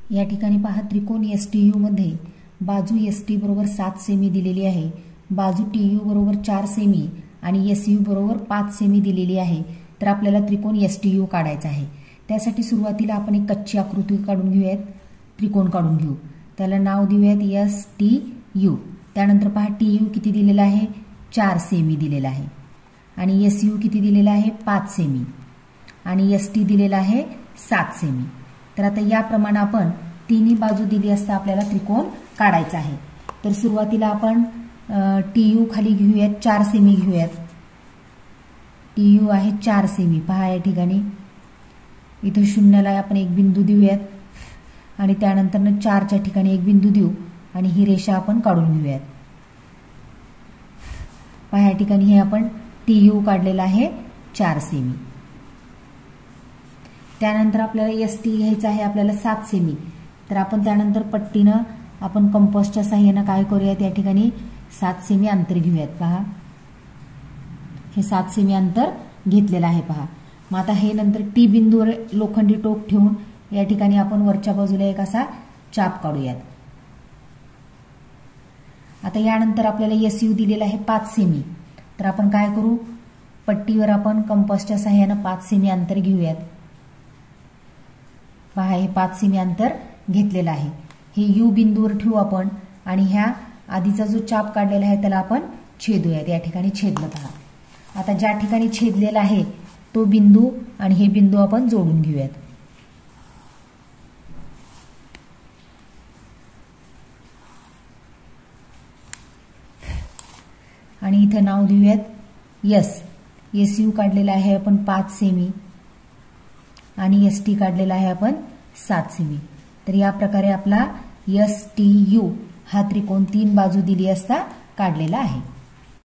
या ठिकाणी पहा त्रिकोण STU मध्ये बाजू ST बरोबर 7 सेमी दिलेली आहे, बाजू TU बरोबर 4 सेमी आणि SU बरोबर 5 सेमी दिलेली आहे। तर आपल्याला त्रिकोण STU काढायचा आहे। त्यासाठी सुरुवातीला आपण एक कच्ची आकृती काढून घेऊयात, त्रिकोण काढून घेऊ। त्याला नाव देऊयात STU। त्यानंतर पहा TU किती दिलेला आहे, 4 सेमी दिलेला आहे आणि SU किती दिलेला आहे, 5 सेमी आणि ST दिलेला आहे 7 सेमी। तर आता याप्रमाणे आपण तिन्ही बाजू दिली असता आपल्याला त्रिकोण काढायचा आहे। तर सुरुवातीला आपण TU खाली घेऊयात, 4 सेमी घेऊयात। TU आहे 4 सेमी। पहा या ठिकाणी इथे शून्याला आपण एक बिंदू देऊयात आणि त्यानंतर 4च्या ठिकाणी एक बिंदू देऊ आणि ही रेषा आपण काढून घेऊयात। पहा या ठिकाणी हे आपण TU काढलेला आहे 4 सेमी। त्यानंतर आपल्याला ST घ्यायचा आहे आपल्याला 7 सेमी। तर आपण त्यानंतर पट्टीनं आपण कंपासच्या सहाय्याने काय करूयात, या ठिकाणी 7 सेमी अंतर घेऊयात। पहा हे 7 सेमी अंतर घेतलेलं आहे। पहा मग आता हे नंतर T बिंदूवर लोखंडी टोक ठेवून या ठिकाणी आपण वरच्या बाजूला एक असा चाप काढूयात। आता यानंतर आपल्याला SU दिलेला आहे 5 सेमी। तर आपण काय करू, पट्टीवर आपण कंपासच्या सहाय्याने 5 सेमी अंतर घेऊयात। पहा हे 5 सेमी अंतर घेतलेलं आहे। हे U बिंदूवर ठेवू आपण आणि ह्या आधीचा जो चाप काढलेला आहे त्याला आपण छेदूयात। या ठिकाणी छेदलं। पहा आता ज्या ठिकाणी छेदलेला आहे तो बिंदू आणि हे बिंदू आपण जोडून घेऊयात। आणि इथे नाव देऊयात S। SU काढलेला आहे आपण 5 सेमी आणि ST काढलेला आहे आपण 7 सेमी। तर या प्रकारे आपला STU हा त्रिकोण 3 बाजू दिली असता काढलेला आहे।